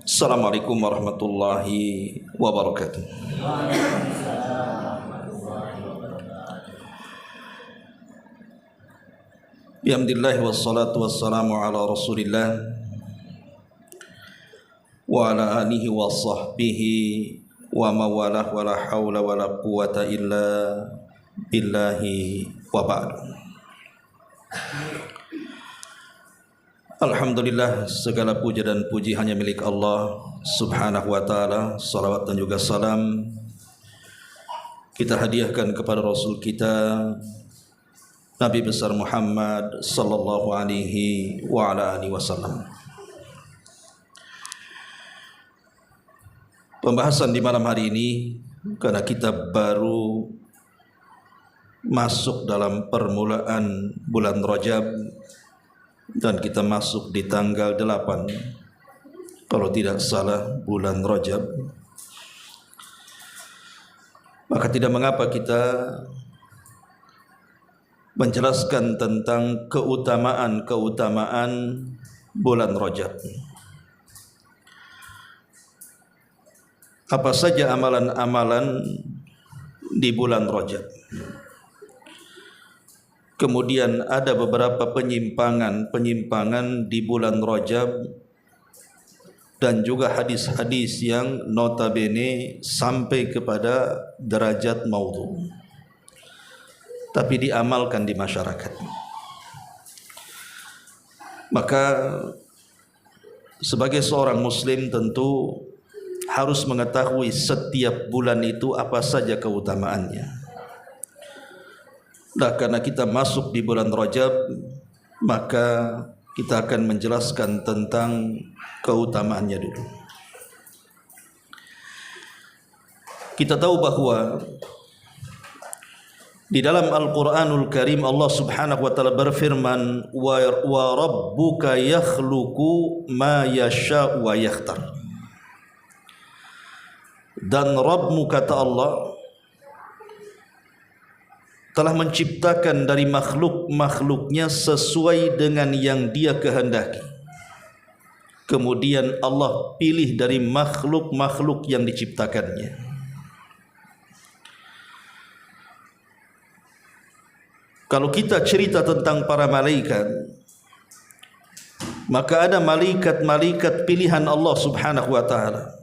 Assalamualaikum warahmatullahi wabarakatuh. Bihamdillah wassalatu wassalamu ala rasulillah wa ala alihi wa sahbihi wa mawalah wa la hawla wa la quwata illa billahi wa ba'd. Alhamdulillah, segala puja dan puji hanya milik Allah subhanahu wa ta'ala. Salawat dan juga salam kita hadiahkan kepada Rasul kita Nabi besar Muhammad sallallahu alaihi wa ala alihi wasallam. Pembahasan di malam hari ini, karena kita baru masuk dalam permulaan bulan Rajab dan kita masuk di tanggal 8 kalau tidak salah bulan Rajab, maka tidak mengapa kita menjelaskan tentang keutamaan-keutamaan bulan Rajab. Apa saja amalan-amalan di bulan Rajab. Kemudian ada beberapa penyimpangan di bulan Rajab dan juga hadis-hadis yang notabene sampai kepada derajat maudhu, tapi diamalkan di masyarakat. Maka sebagai seorang muslim tentu harus mengetahui setiap bulan itu apa saja keutamaannya. Nah, karena kita masuk di bulan Rajab, maka kita akan menjelaskan tentang keutamaannya dulu. Kita tahu bahwa di dalam Al-Quranul Karim Allah subhanahu wa ta'ala berfirman, wa rabbuka yakhluqu ma yasha'u wa yakhtar. Dan Rabbmu, kata Allah, telah menciptakan dari makhluk-makhluknya sesuai dengan yang Dia kehendaki. Kemudian Allah pilih dari makhluk-makhluk yang diciptakannya. Kalau kita cerita tentang para malaikat, maka ada malaikat-malaikat pilihan Allah subhanahu wa ta'ala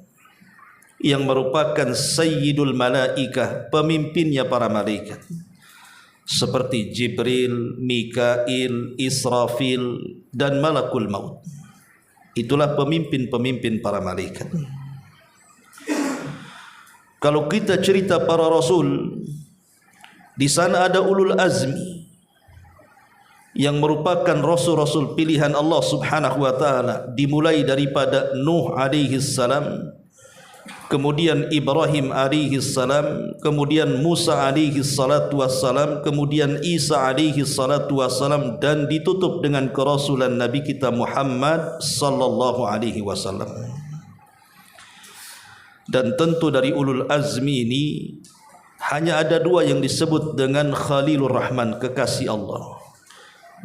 yang merupakan sayyidul malaikah, pemimpinnya para malaikat, seperti Jibril, Mikail, Israfil dan Malakul Maut. Itulah pemimpin-pemimpin para malaikat. Kalau kita cerita para rasul, di sana ada ulul azmi yang merupakan rasul-rasul pilihan Allah subhanahu wa ta'ala, dimulai daripada Nuh alaihi salam, kemudian Ibrahim alaihi salam, kemudian Musa alaihi salatu wassalam, kemudian Isa alaihi salatu wassalam, dan ditutup dengan kerasulan Nabi kita Muhammad sallallahu alaihi wasallam. Dan tentu dari ulul azmi ini hanya ada dua yang disebut dengan Khalilur Rahman, kekasih Allah.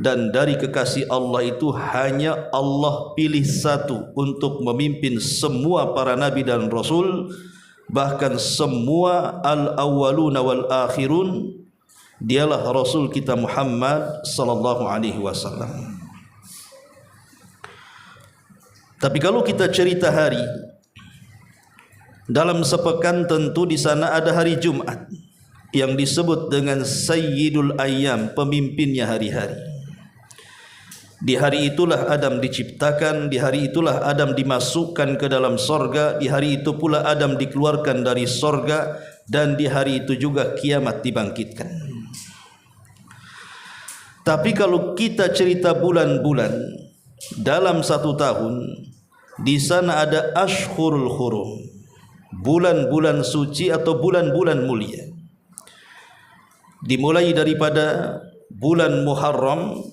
Dan dari kekasih Allah itu hanya Allah pilih satu untuk memimpin semua para nabi dan rasul, bahkan semua al-awwaluna wal akhirun. Dialah Rasul kita Muhammad sallallahu alaihi wasallam. Tapi kalau kita cerita hari, dalam sepekan tentu di sana ada hari Jumat yang disebut dengan Sayyidul Ayyam, pemimpinnya hari-hari. Di hari itulah Adam diciptakan, di hari itulah Adam dimasukkan ke dalam sorga, di hari itu pula Adam dikeluarkan dari sorga, dan di hari itu juga kiamat dibangkitkan. Tapi kalau kita cerita bulan-bulan dalam satu tahun, di sana ada Ashhurul Hurum, bulan-bulan suci atau bulan-bulan mulia. Dimulai daripada bulan Muharram,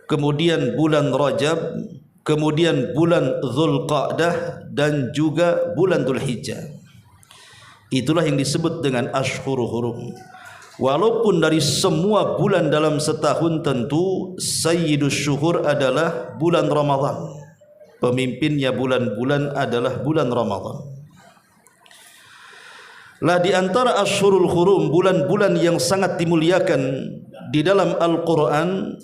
kemudian bulan Rajab, kemudian bulan Dzulqa'dah, dan juga bulan Dzulhijjah. Itulah yang disebut dengan Ashhurul Hurum. Walaupun dari semua bulan dalam setahun tentu Sayyidus Syuhur adalah bulan Ramadan, pemimpinnya bulan-bulan adalah bulan Ramadan. Lah di antara Ashhurul Hurum, bulan-bulan yang sangat dimuliakan di dalam Al-Quran,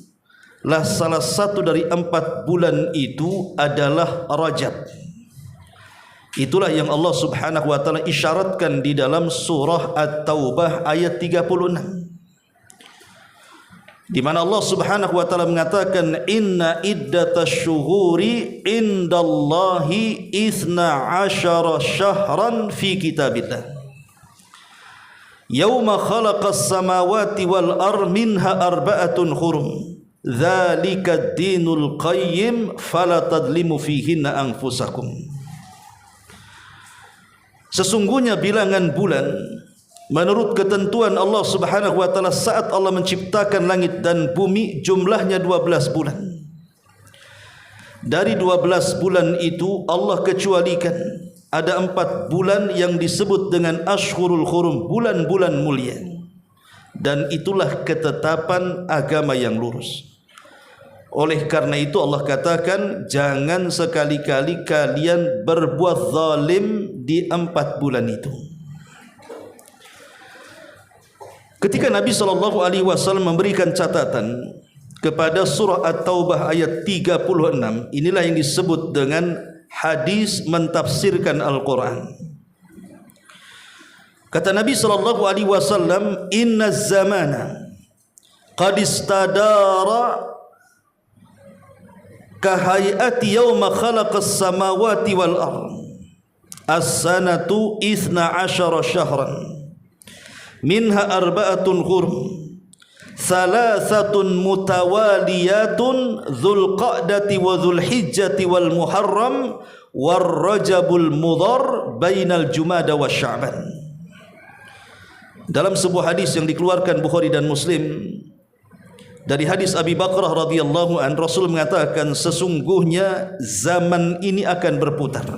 lah salah satu dari 4 bulan itu adalah Rajab. Itulah yang Allah Subhanahu wa taala isyaratkan di dalam surah At-Taubah ayat 36, di mana Allah Subhanahu wa taala mengatakan, inna iddatash syuhuri indallahi 12 syahran fi kitabillah yauma khalaqas samawati wal ardh minha arba'atun hurum dzalika dinul qayyim fala tadlimu fihinna anfusakum. Sesungguhnya bilangan bulan menurut ketentuan Allah Subhanahu wa taala saat Allah menciptakan langit dan bumi jumlahnya 12 bulan. Dari 12 bulan itu Allah kecualikan ada 4 bulan yang disebut dengan Ashhurul Hurum, bulan-bulan mulia. Dan itulah ketetapan agama yang lurus. Oleh karena itu Allah katakan, jangan sekali-kali kalian berbuat zalim di 4 bulan itu. Ketika Nabi SAW memberikan catatan kepada surah At-Taubah ayat 36, inilah yang disebut dengan hadis mentafsirkan Al-Quran. Kata Nabi SAW, inna zamana qad istadara kahayati yawma khalaqas samawati wal ardh as-sanatu 12 syahran minha arba'atun hurum Salasatun mutawaliyatun Dzulqa'dati wa Dzulhijjati wal Muharram war Rajabul Mudhar bainal Jumada wa Sya'ban. Dalam sebuah hadis yang dikeluarkan Bukhari dan Muslim dari hadis Abi Bakrah radhiyallahu an, Rasul mengatakan, sesungguhnya zaman ini akan berputar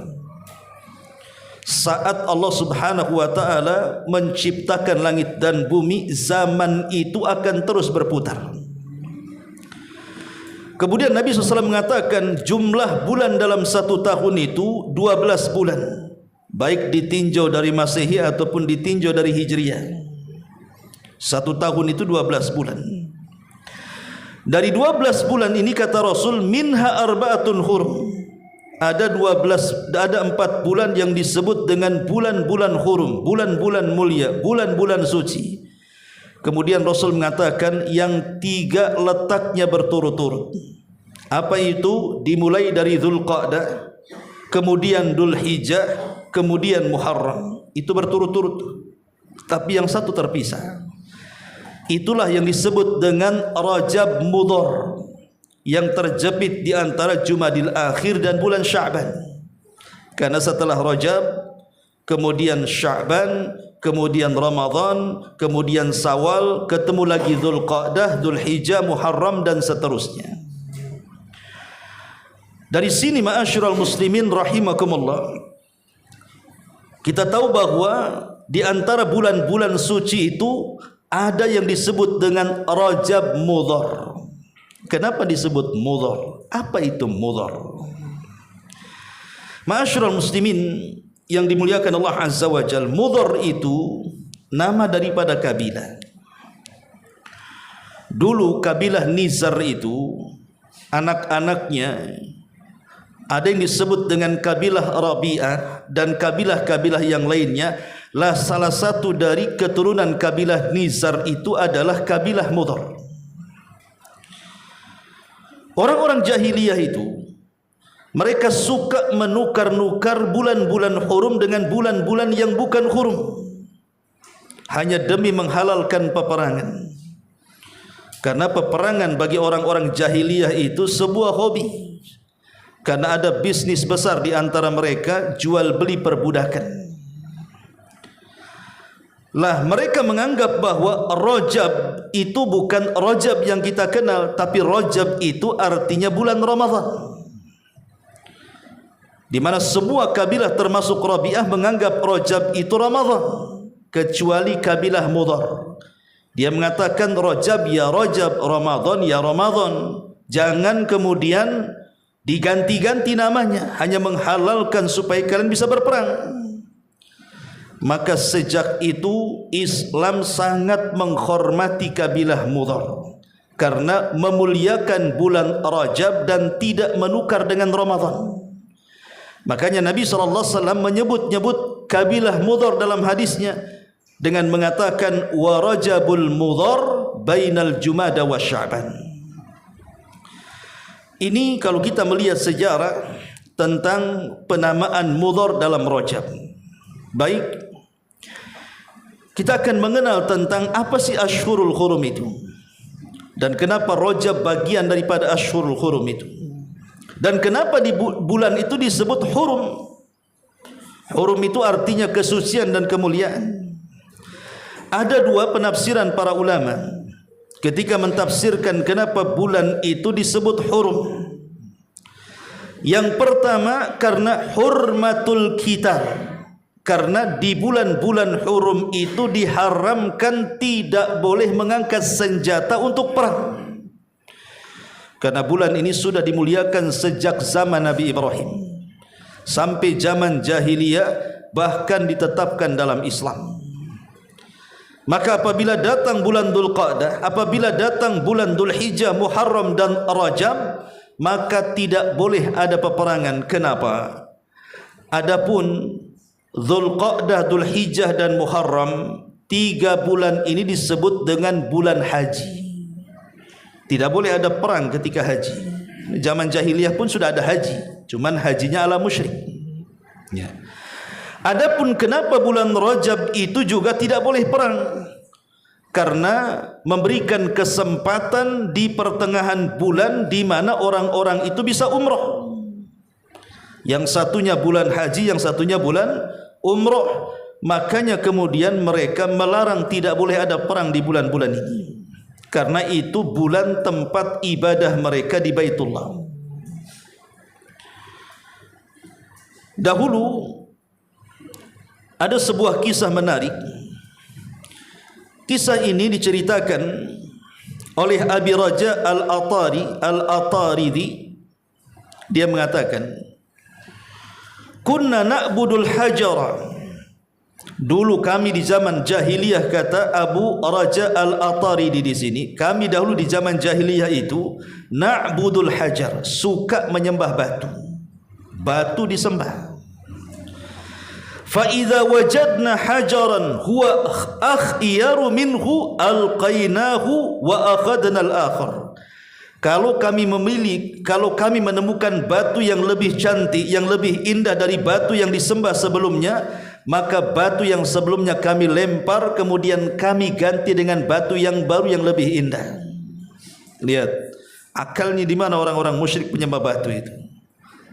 saat Allah Subhanahu wa taala menciptakan langit dan bumi. Zaman itu akan terus berputar. Kemudian Nabi SAW mengatakan jumlah bulan dalam 1 tahun itu 12 bulan, baik ditinjau dari Masehi ataupun ditinjau dari Hijriah. 1 tahun itu 12 bulan. Dari 12 bulan ini kata Rasul, minha arba'atun hurum, ada 4 bulan yang disebut dengan bulan-bulan hurum, bulan-bulan mulia, bulan-bulan suci. Kemudian Rasul mengatakan yang 3 letaknya berturut-turut. Apa itu? Dimulai dari Dzulqa'dah, kemudian Dzulhijjah, kemudian Muharram. Itu berturut-turut, tapi yang satu terpisah. Itulah yang disebut dengan Rajab Mudhar, yang terjepit di antara Jumadil Akhir dan bulan Sya'ban. Karena setelah Rajab, kemudian Sya'ban, kemudian Ramadan, kemudian Sawal, ketemu lagi Dzulqa'dah, Dzulhijjah, Muharram dan seterusnya. Dari sini ma'asyiral muslimin rahimakumullah, kita tahu bahwa di antara bulan-bulan suci itu ada yang disebut dengan Rajab Mudhar. Kenapa disebut mudhar? Apa itu mudhar? Ma'asyiral muslimin yang dimuliakan Allah Azza wa Jalla, mudhar itu nama daripada kabilah. Dulu kabilah Nizar itu anak-anaknya ada yang disebut dengan kabilah Rabi'ah dan kabilah-kabilah yang lainnya. Lah salah satu dari keturunan kabilah Nizar itu adalah kabilah Mudhar. Orang-orang jahiliyah itu mereka suka menukar-nukar bulan-bulan hurum dengan bulan-bulan yang bukan hurum, hanya demi menghalalkan peperangan. Karena peperangan bagi orang-orang jahiliyah itu sebuah hobi. Karena ada bisnis besar di antara mereka, jual beli perbudakan. Lah mereka menganggap bahwa Rajab itu bukan Rajab yang kita kenal, tapi Rajab itu artinya bulan Ramadan. Di mana semua kabilah termasuk Rabi'ah menganggap Rajab itu Ramadan, kecuali kabilah Mudhar. Dia mengatakan Rajab ya Rajab, Ramadan ya Ramadan. Jangan kemudian diganti-ganti namanya, hanya menghalalkan supaya kalian bisa berperang. Maka sejak itu Islam sangat menghormati kabilah Mudhar karena memuliakan bulan Rajab dan tidak menukar dengan Ramadan. Makanya Nabi SAW menyebut-nyebut kabilah Mudhar dalam hadisnya dengan mengatakan wa Rajabul Mudhar bainal Jumada wa Sya'ban. Ini kalau kita melihat sejarah tentang penamaan Mudhar dalam Rajab. Baik, kita akan mengenal tentang apa sih Ashhurul Hurum itu dan kenapa Rajab bagian daripada Ashhurul Hurum itu, dan kenapa di bulan itu disebut hurum. Hurum itu artinya kesucian dan kemuliaan. Ada dua penafsiran para ulama ketika mentafsirkan kenapa bulan itu disebut hurum. Yang pertama, karena hurmatul qital, karena di bulan-bulan hurum itu diharamkan tidak boleh mengangkat senjata untuk perang. Karena bulan ini sudah dimuliakan sejak zaman Nabi Ibrahim sampai zaman jahiliyah, bahkan ditetapkan dalam Islam. Maka apabila datang bulan Dzulqa'dah, apabila datang bulan Dzulhijjah, Muharram dan Rajab, maka tidak boleh ada peperangan. Kenapa? Adapun Dzulqa'dah, Dzulhijjah dan Muharram, 3 bulan ini disebut dengan bulan haji. Tidak boleh ada perang ketika haji. Zaman jahiliyah pun sudah ada haji, cuman hajinya ala musyrik. Ya. Adapun kenapa bulan Rajab itu juga tidak boleh perang? Karena memberikan kesempatan di pertengahan bulan di mana orang-orang itu bisa umroh. Yang satunya bulan haji, yang satunya bulan umroh. Makanya kemudian mereka melarang tidak boleh ada perang di bulan-bulan ini, karena itu bulan tempat ibadah mereka di Baitullah. Dahulu ada sebuah kisah menarik. Kisah ini diceritakan oleh Abi Raja Al-Ataridi. Dia mengatakan, kunna na'budul hajara. Dulu kami di zaman jahiliyah, kata Abu Raja Al-Ataridi di sini, kami dahulu di zaman jahiliyah itu na'budul hajar, suka menyembah batu. Batu disembah. Fa idza wajadna hajaran huwa akhyaru minhu alqainahu wa akhadna al-akhar. Kalau kami menemukan batu yang lebih cantik, yang lebih indah dari batu yang disembah sebelumnya, maka batu yang sebelumnya kami lempar, kemudian kami ganti dengan batu yang baru yang lebih indah. Lihat akalnya di mana orang-orang musyrik penyembah batu itu.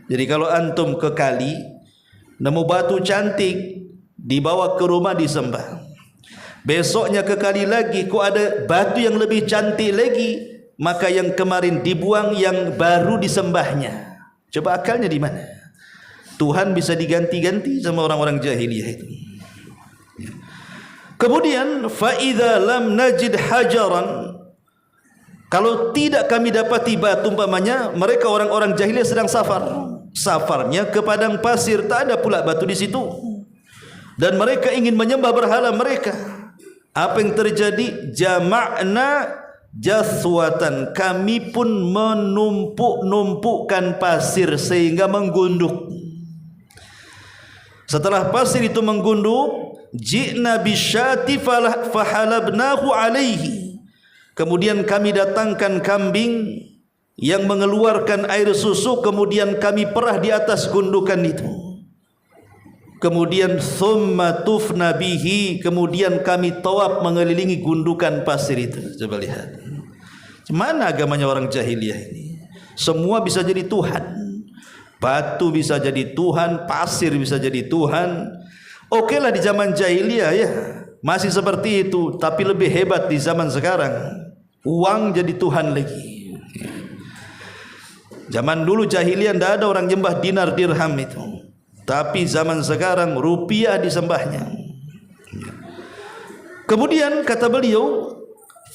Jadi kalau antum ke kali nemu batu cantik, dibawa ke rumah disembah. Besoknya ke kali lagi, kok ada batu yang lebih cantik lagi, maka yang kemarin dibuang, yang baru disembahnya. Coba akalnya di mana? Tuhan bisa diganti-ganti sama orang-orang jahiliyah itu. Kemudian fa idza lam najid hajaran, kalau tidak kami dapati batu, umpamanya mereka orang-orang jahiliyah sedang safarnya ke padang pasir, tak ada pula batu di situ, dan mereka ingin menyembah berhala mereka. Apa yang terjadi? Jama'na jaswatan, kami pun menumpuk-numpukkan pasir sehingga menggunduk. Setelah pasir itu menggunduk, ji'na bisyati fahalabnahu alaihi, kemudian kami datangkan kambing yang mengeluarkan air susu, kemudian kami perah di atas gundukan itu. Kemudian thumma tufna bihi, kemudian kami tawaf mengelilingi gundukan pasir itu. Coba lihat, mana agamanya orang jahiliyah ini? Semua bisa jadi Tuhan. Batu bisa jadi Tuhan, pasir bisa jadi Tuhan. Oke lah di zaman jahiliyah ya, masih seperti itu. Tapi lebih hebat di zaman sekarang, uang jadi Tuhan lagi. Zaman dulu jahiliyah tidak ada orang nyembah dinar dirham itu, tapi zaman sekarang rupiah disembahnya. Kemudian kata beliau,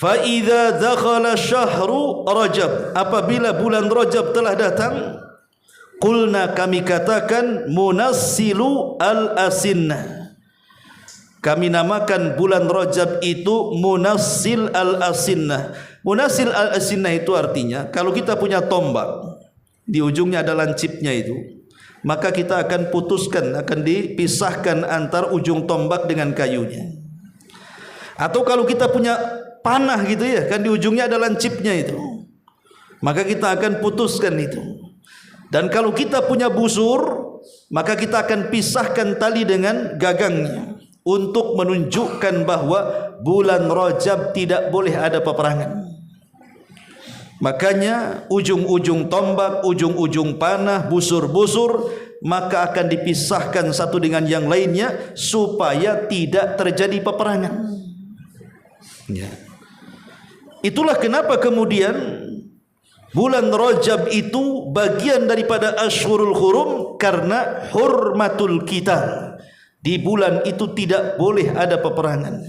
fa idza dakhala syahru Rajab, apabila bulan Rajab telah datang, Qulna, kami katakan, munassilu al-asinnah. Kami namakan bulan Rajab itu munassil al-asinnah. Munassil al-asinnah itu artinya kalau kita punya tombak, di ujungnya ada lancipnya itu, maka kita akan putuskan, akan dipisahkan antar ujung tombak dengan kayunya. Atau kalau kita punya panah gitu ya, kan di ujungnya ada lancipnya itu, maka kita akan putuskan itu. Dan kalau kita punya busur, maka kita akan pisahkan tali dengan gagangnya untuk menunjukkan bahwa bulan Rajab tidak boleh ada peperangan. Makanya ujung-ujung tombak, ujung-ujung panah, busur-busur, maka akan dipisahkan satu dengan yang lainnya supaya tidak terjadi peperangan. Ya. Itulah kenapa kemudian bulan Rajab itu bagian daripada Ashhurul Hurum, karena hurmatul qital. Di bulan itu tidak boleh ada peperangan.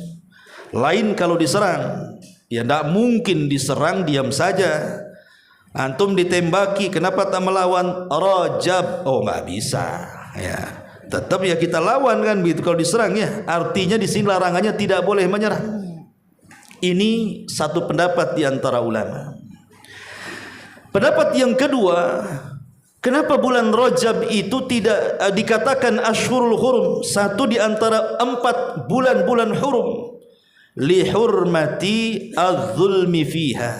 Lain kalau diserang, ya tidak mungkin diserang diam saja. Antum ditembaki, kenapa tak melawan? Rajab, oh nggak bisa. Ya, tetap ya kita lawan kan begitu kalau diserang ya. Artinya di sini larangannya tidak boleh menyerang. Ini satu pendapat di antara ulama. Pendapat yang kedua, kenapa bulan Rajab itu tidak dikatakan Ashhurul Hurum, satu di antara 4 bulan-bulan hurum? Lihurmati az-zulmi fiha.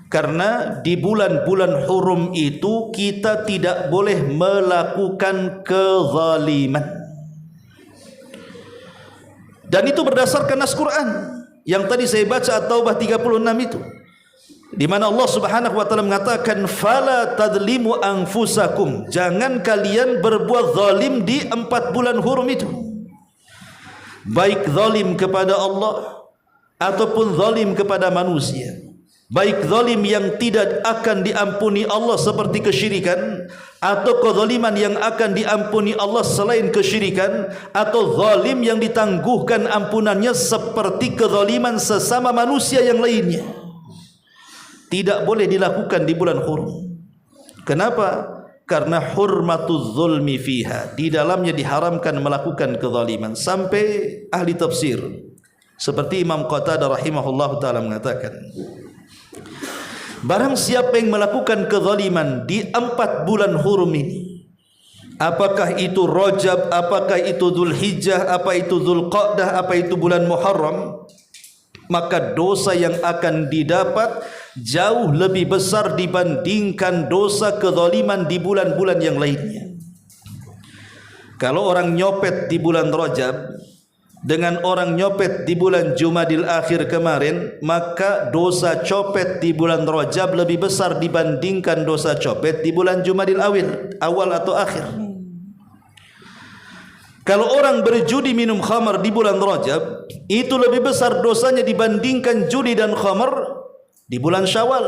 Karena di bulan-bulan hurum itu kita tidak boleh melakukan kezaliman. Dan itu berdasarkan nas Quran yang tadi saya baca, At-Taubah 36 itu, di mana Allah Subhanahu wa taala mengatakan, fala tadlimu anfusakum, jangan kalian berbuat zalim di 4 bulan hurum itu, baik zalim kepada Allah ataupun zalim kepada manusia, baik zalim yang tidak akan diampuni Allah seperti kesyirikan, atau kezaliman yang akan diampuni Allah selain kesyirikan, atau zalim yang ditangguhkan ampunannya seperti kezaliman sesama manusia yang lainnya. Tidak boleh dilakukan di bulan hurum. Kenapa? Karena hurmatuz zulmi fiha, di dalamnya diharamkan melakukan kezaliman. Sampai ahli tafsir seperti Imam Qatadah rahimahullah ta'ala mengatakan, barang siapa yang melakukan kezaliman di 4 bulan hurum ini, apakah itu Rajab, apakah itu Dzulhijjah, apa itu Dzulqa'dah, apa itu bulan Muharram, maka dosa yang akan didapat jauh lebih besar dibandingkan dosa kezaliman di bulan-bulan yang lainnya. Kalau orang nyopet di bulan Rajab dengan orang nyopet di bulan Jumadil Akhir kemarin, maka dosa copet di bulan Rajab lebih besar dibandingkan dosa copet di bulan Jumadil awal atau akhir. Kalau orang berjudi minum khamar di bulan Rajab, itu lebih besar dosanya dibandingkan judi dan khamar di bulan Syawal.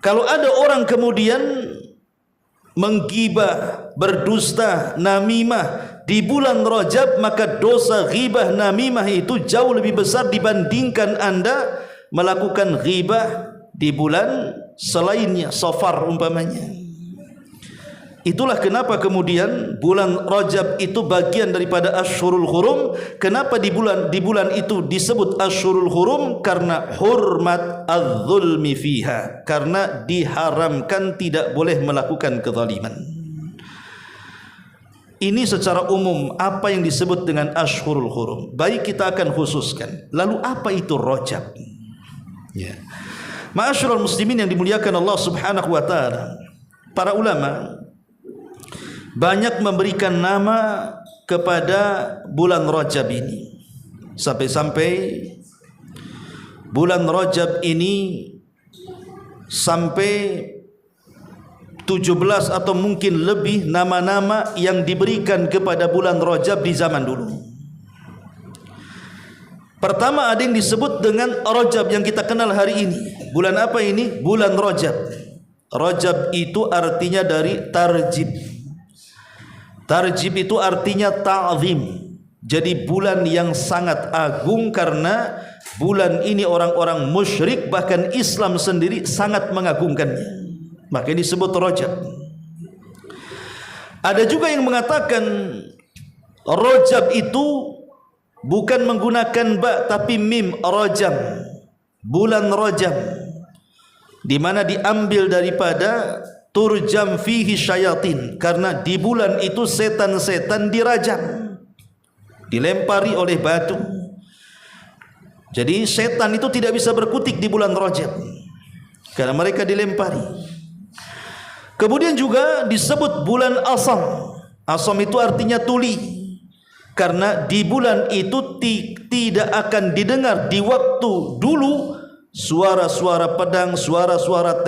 Kalau ada orang kemudian menggibah, berdusta, namimah di bulan Rajab, maka dosa ghibah namimah itu jauh lebih besar dibandingkan Anda melakukan ghibah di bulan selainnya, Safar umpamanya. Itulah kenapa kemudian bulan Rajab itu bagian daripada Ashhurul Hurum. Kenapa di bulan itu disebut Ashhurul Hurum? Karena hurmat az-zulmi fiha, karena diharamkan tidak boleh melakukan kezaliman. Ini secara umum apa yang disebut dengan Ashhurul Hurum. Baik, kita akan khususkan. Lalu apa itu Rajab? Ya. Ma'asyiral muslimin yang dimuliakan Allah Subhanahu wa taala, para ulama banyak memberikan nama kepada bulan Rajab ini. Sampai-sampai bulan Rajab ini sampai 17 atau mungkin lebih nama-nama yang diberikan kepada bulan Rajab di zaman dulu. Pertama ada yang disebut dengan Rajab yang kita kenal hari ini. Bulan apa ini? Bulan Rajab. Rajab itu artinya dari tarjib. Tarjib itu artinya ta'zim. Jadi bulan yang sangat agung, karena bulan ini orang-orang musyrik bahkan Islam sendiri sangat mengagungkannya. maka disebut Rajab. Ada juga yang mengatakan Rajab itu bukan menggunakan ba tapi mim, Rajam, bulan Rajab, di mana diambil daripada turjam fihi syayatin, karena di bulan itu setan-setan dirajam, dilempari oleh batu. Jadi setan itu tidak bisa berkutik di bulan Rajab karena mereka dilempari. Kemudian juga disebut bulan Asam. Asam itu artinya tuli, karena di bulan itu tidak akan didengar di waktu dulu suara-suara pedang, suara-suara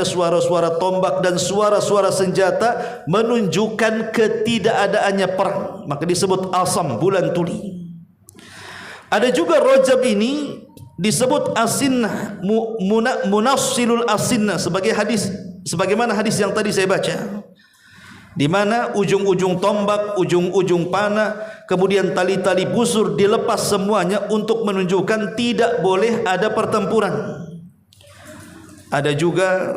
suara-suara tombak dan suara-suara senjata menunjukkan ketidakadaannya perang, maka disebut Asam, bulan tuli. Ada juga Rajab ini disebut Asinnah, munassilul asinnah, sebagaimana hadis yang tadi saya baca, di mana ujung-ujung tombak, ujung-ujung panah, kemudian tali-tali busur dilepas semuanya untuk menunjukkan tidak boleh ada pertempuran. Ada juga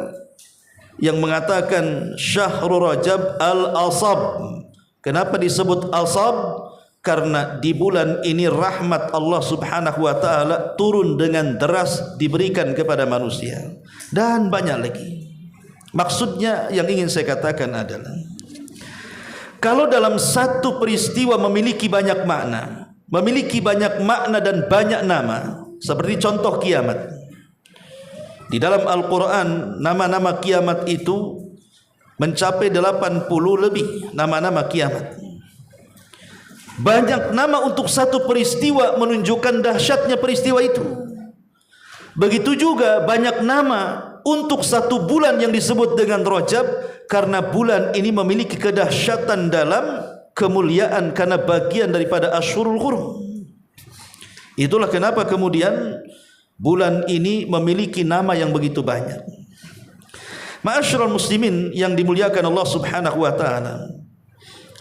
yang mengatakan Syahrul Rajab al-Asab. Kenapa disebut Asab? Karena di bulan ini rahmat Allah Subhanahu wa taala turun dengan deras diberikan kepada manusia, dan banyak lagi. Maksudnya yang ingin saya katakan adalah, kalau dalam satu peristiwa memiliki banyak makna, dan banyak nama, seperti contoh kiamat. Di dalam Al-Quran nama-nama kiamat itu mencapai 80 lebih nama-nama kiamat. Banyak nama untuk satu peristiwa menunjukkan dahsyatnya peristiwa itu. Begitu juga banyak nama untuk satu bulan yang disebut dengan Rajab, karena bulan ini memiliki kedahsyatan dalam kemuliaan karena bagian daripada Asyhurul Hurum. Itulah kenapa kemudian bulan ini memiliki nama yang begitu banyak. Ma'asyiral muslimin yang dimuliakan Allah Subhanahu wa taala.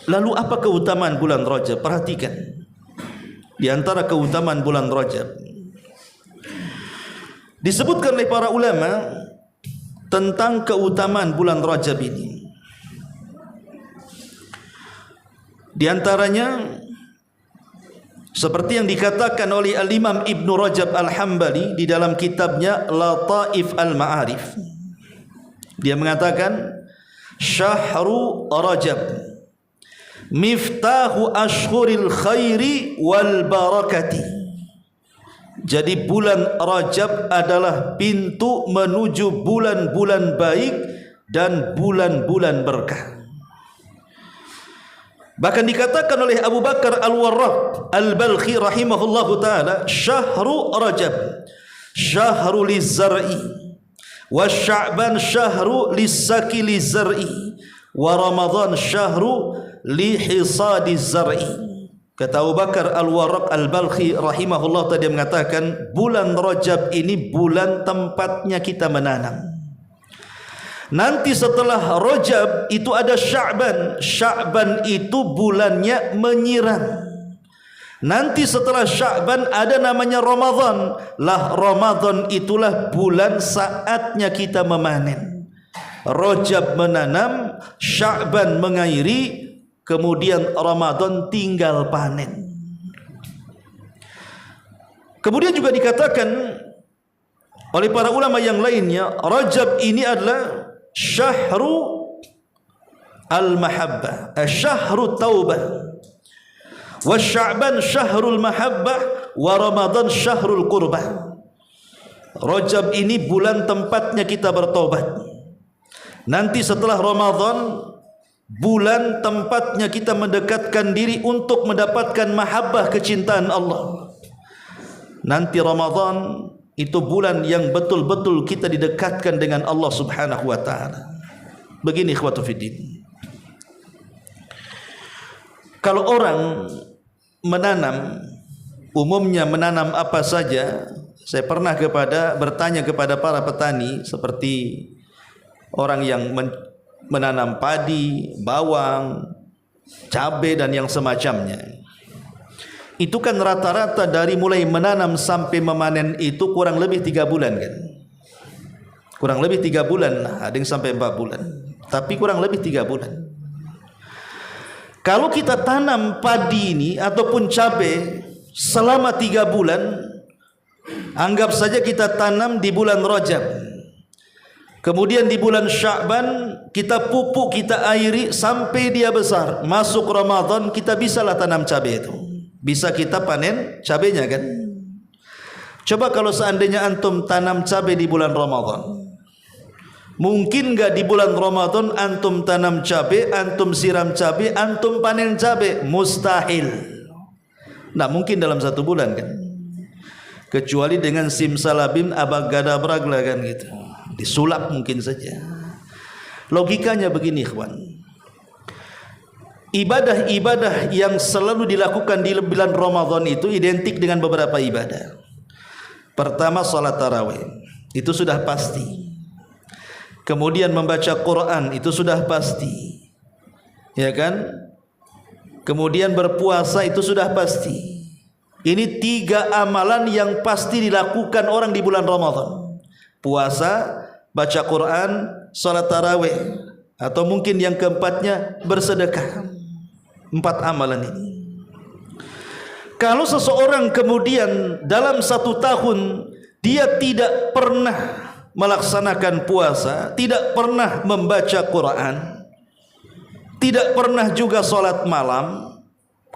Lalu apa keutamaan bulan Rajab? Perhatikan. Di antara keutamaan bulan Rajab disebutkan oleh para ulama tentang keutamaan bulan Rajab ini. Di antaranya seperti yang dikatakan oleh Al-Imam Ibnu Rajab Al-Hambali di dalam kitabnya Lataif Al-Ma'arif. Dia mengatakan Syahru Rajab miftahu ashhuril khairi wal barakati. Jadi bulan Rajab adalah pintu menuju bulan-bulan baik dan bulan-bulan berkah. Bahkan dikatakan oleh Abu Bakar Al-Warraq Al-Balkhi rahimahullahu taala, syahru Rajab syahru lizzar'i wa Sya'ban syahru lissaki lizzar'i wa Ramadan syahru lihisadi zar'i. Kata Abu Bakar Al-Warraq Al-Balkhi rahimahullah tadi mengatakan, bulan Rajab ini bulan tempatnya kita menanam. Nanti setelah Rajab itu ada Sya'ban. Sya'ban itu bulannya menyiram. Nanti setelah Sya'ban ada namanya Ramadan. Lah Ramadan itulah bulan saatnya kita memanen. Rajab menanam, Sya'ban mengairi, kemudian Ramadan tinggal panen. Kemudian juga dikatakan oleh para ulama yang lainnya, Rajab ini adalah syahru al-mahabbah, syahru taubah, wa Sya'ban syahrul mahabbah, wa Ramadan syahrul qurbah. Rajab ini bulan tempatnya kita bertobat. Nanti setelah Ramadan, bulan tempatnya kita mendekatkan diri untuk mendapatkan mahabbah, kecintaan Allah. Nanti Ramadan itu bulan yang betul-betul kita didekatkan dengan Allah Subhanahu wa taala. Begini ikhwatu fiddin. Kalau orang menanam, umumnya menanam apa saja. Saya pernah bertanya kepada para petani, seperti orang yang menanam padi, bawang, cabai dan yang semacamnya. Itu kan rata-rata dari mulai menanam sampai memanen itu kurang lebih 3 bulan kan. Kurang lebih 3 bulan lah, ada yang sampai 4 bulan. Tapi kurang lebih 3 bulan. Kalau kita tanam padi ini ataupun cabai selama 3 bulan, anggap saja kita tanam di bulan Rajab. Kemudian di bulan Sya'ban kita pupuk, kita airi sampai dia besar. Masuk Ramadan kita bisalah tanam cabai itu. Bisa kita panen cabainya kan? Coba kalau seandainya antum tanam cabai di bulan Ramadan, mungkin enggak di bulan Ramadan antum tanam cabai, antum siram cabai, antum panen cabai? Mustahil. Nah, mungkin dalam 1 bulan kan? Kecuali dengan simsalabim abagadabragla kan gitu. Disulap mungkin saja. Logikanya begini ikhwan. Ibadah-ibadah yang selalu dilakukan di bulan Ramadan itu identik dengan beberapa ibadah. Pertama, salat tarawih. Itu sudah pasti. Kemudian membaca Quran, itu sudah pasti. Ya kan? Kemudian berpuasa, itu sudah pasti. Ini 3 amalan yang pasti dilakukan orang di bulan Ramadan. Puasa, baca Quran, salat tarawih, atau mungkin yang keempatnya bersedekah. 4 amalan ini. Kalau seseorang kemudian dalam 1 tahun dia tidak pernah melaksanakan puasa, tidak pernah membaca Quran, tidak pernah juga salat malam,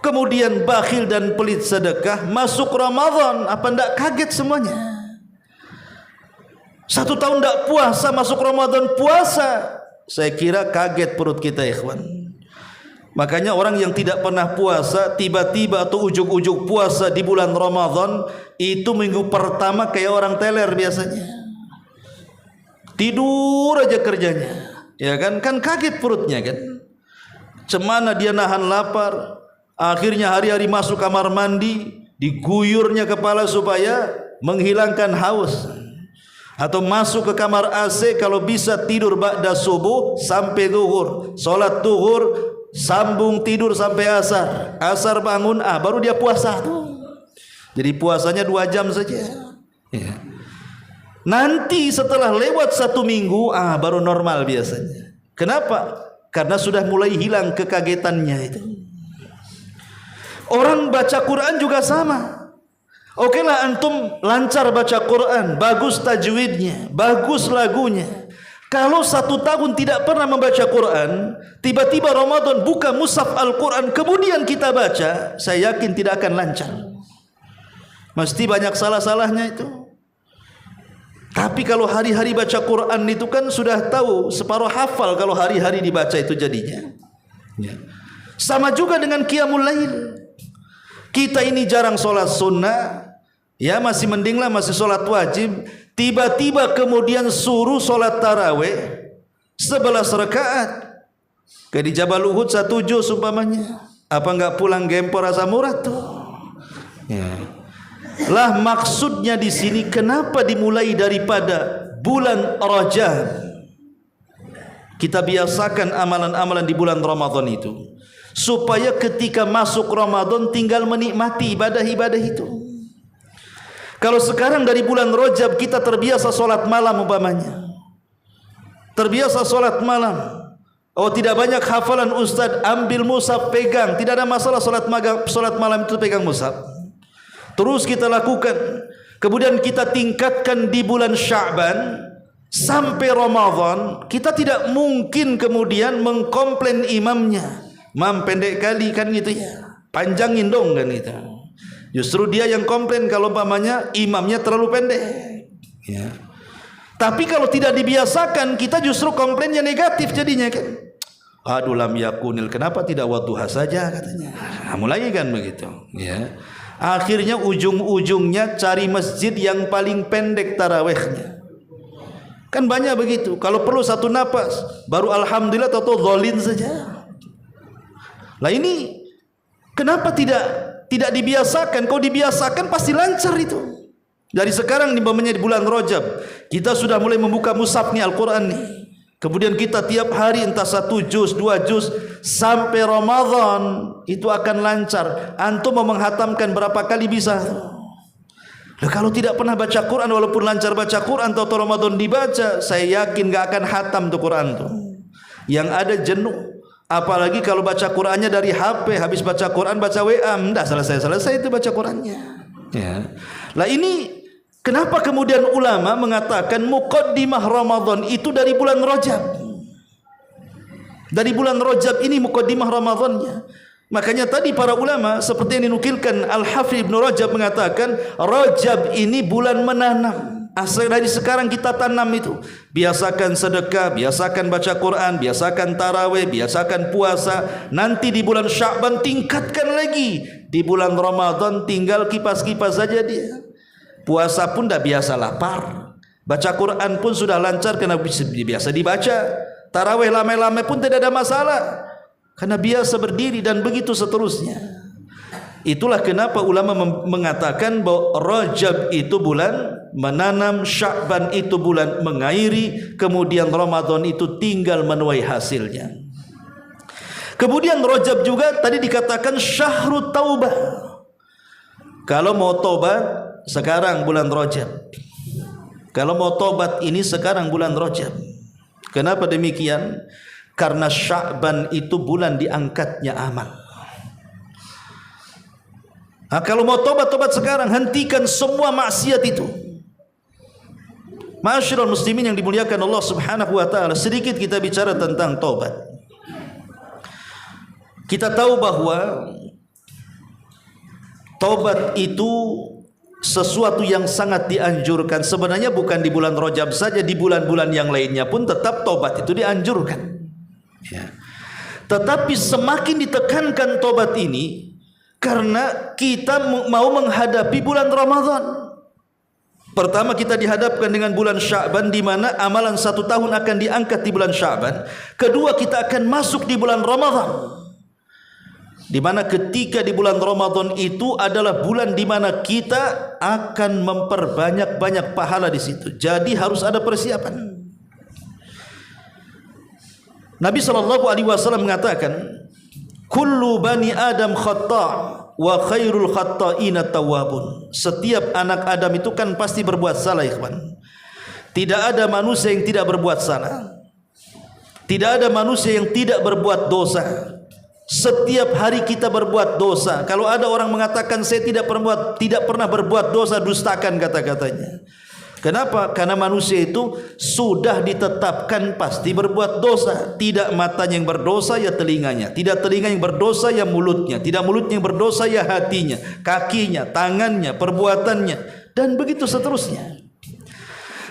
kemudian bakhil dan pelit sedekah, masuk Ramadan, apa ndak kaget semuanya? 1 tahun ndak puasa, masuk Ramadan puasa, saya kira kaget perut kita ikhwan. Makanya orang yang tidak pernah puasa tiba-tiba atau ujug-ujug puasa di bulan Ramadan, itu minggu pertama kayak orang teler biasanya, tidur aja kerjanya, ya kan? Kan kaget perutnya kan, cemana dia nahan lapar. Akhirnya hari-hari masuk kamar mandi, diguyurnya kepala supaya menghilangkan haus, atau masuk ke kamar AC kalau bisa tidur ba'da subuh sampai zuhur, salat zuhur sambung tidur sampai asar, asar bangun, baru dia puasa tuh. Jadi puasanya 2 jam saja ya. Nanti setelah lewat 1 minggu, baru normal biasanya. Kenapa? Karena sudah mulai hilang kekagetannya itu. Orang baca Quran juga sama. Oke lah antum lancar baca Quran, bagus tajwidnya, bagus lagunya. Kalau 1 tahun tidak pernah membaca Quran, tiba-tiba Ramadan buka mushaf Al-Quran, kemudian kita baca, saya yakin tidak akan lancar. Mesti banyak salah-salahnya itu. Tapi kalau hari-hari baca Quran itu kan sudah tahu, separuh hafal kalau hari-hari dibaca itu jadinya. Ya. Sama juga dengan Qiyamul Lail. Kita ini jarang sholat sunnah, ya masih mending lah masih sholat wajib. Tiba-tiba kemudian suruh sholat tarawih 11 rakaat. Kayak di Jabal Uhud 1 juz umpamanya. Apa enggak pulang gempor asam urat tuh? Ya. Lah maksudnya di sini kenapa dimulai daripada bulan Rajab? Kita biasakan amalan-amalan di bulan Ramadan itu, supaya ketika masuk Ramadan tinggal menikmati ibadah-ibadah itu. Kalau sekarang dari bulan Rajab kita terbiasa solat malam umpamanya, terbiasa solat malam, tidak banyak hafalan ustaz, ambil mushaf pegang, tidak ada masalah solat malam itu pegang mushaf, terus kita lakukan. Kemudian kita tingkatkan di bulan Sya'ban sampai Ramadan. Kita tidak mungkin kemudian mengkomplain imamnya, mam pendek kali kan gitu ya, panjangin dong kan gitu. Justru dia yang komplain kalau umpamanya imamnya terlalu pendek ya. Tapi kalau tidak dibiasakan, kita justru komplainnya negatif jadinya kan. Aduh lam yakunil, kenapa tidak wadduha saja katanya. Mulai kan begitu ya. Akhirnya ujung-ujungnya cari masjid yang paling pendek tarawihnya. Kan banyak begitu. Kalau perlu 1 napas baru alhamdulillah atau dzalin saja. Lah ini kenapa tidak dibiasakan? Kalau dibiasakan pasti lancar itu. Dari sekarang di bulan Rajab kita sudah mulai membuka mushaf nih Al-Quran nih. Kemudian kita tiap hari entah 1 juz, 2 juz sampai Ramadan itu akan lancar. Antum mau menghatamkan berapa kali bisa? Kalau tidak pernah baca Quran, walaupun lancar baca Quran, atau Ramadan dibaca, saya yakin gak akan hatam tuh Quran tuh. Yang ada jenuh. Apalagi kalau baca Qurannya dari HP, habis baca Quran baca WA, dah selesai itu baca Qurannya. Ya. Lah ini kenapa kemudian ulama mengatakan muqaddimah Ramadan itu dari bulan Rajab? Dari bulan Rajab ini muqaddimah Ramadannya. Makanya tadi para ulama seperti yang dinukilkan Al-Hafidz Ibnu Rajab mengatakan Rajab ini bulan menanam. Asal dari sekarang kita tanam itu. Biasakan sedekah, biasakan baca Quran, biasakan tarawih, biasakan puasa. Nanti di bulan Sya'ban tingkatkan lagi. Di bulan Ramadan tinggal kipas-kipas saja dia. Puasa pun dah biasa lapar. Baca Quran pun sudah lancar karena biasa dibaca. Tarawih lama-lama pun tidak ada masalah. Karena biasa berdiri dan begitu seterusnya. Itulah kenapa ulama mengatakan bahwa Rajab itu bulan menanam, Sya'ban itu bulan mengairi, kemudian Ramadan itu tinggal menuai hasilnya. Kemudian Rajab juga tadi dikatakan syahrut taubah. Kalau mau tobat sekarang bulan Rajab. Kalau mau tobat ini sekarang bulan Rajab. Kenapa demikian? Karena Sya'ban itu bulan diangkatnya amal. Nah, kalau mau tobat sekarang, hentikan semua maksiat itu. Ma'asyiral muslimin yang dimuliakan Allah Subhanahu wa taala, sedikit kita bicara tentang tobat. Kita tahu bahwa tobat itu sesuatu yang sangat dianjurkan. Sebenarnya bukan di bulan Rajab saja, di bulan-bulan yang lainnya pun tetap tobat itu dianjurkan. Ya. Tetapi semakin ditekankan tobat ini karena kita mau menghadapi bulan Ramadan. Pertama kita dihadapkan dengan bulan Sya'ban, di mana amalan 1 tahun akan diangkat di bulan Sya'ban. Kedua kita akan masuk di bulan Ramadan, di mana ketika di bulan Ramadan itu adalah bulan di mana kita akan memperbanyak pahala di situ. Jadi harus ada persiapan. Nabi SAW mengatakan, kullu bani Adam khata' wa khairul khata'ina tawwabun. Setiap anak Adam itu kan pasti berbuat salah, ikhwan. Tidak ada manusia yang tidak berbuat salah. Tidak ada manusia yang tidak berbuat dosa. Setiap hari kita berbuat dosa. Kalau ada orang mengatakan saya tidak pernah berbuat dosa, dustakan kata-katanya. Kenapa? Karena manusia itu sudah ditetapkan pasti berbuat dosa. Tidak matanya yang berdosa, ya telinganya. Tidak telinga yang berdosa, ya mulutnya. Tidak mulutnya yang berdosa, ya hatinya, kakinya, tangannya, perbuatannya, dan begitu seterusnya.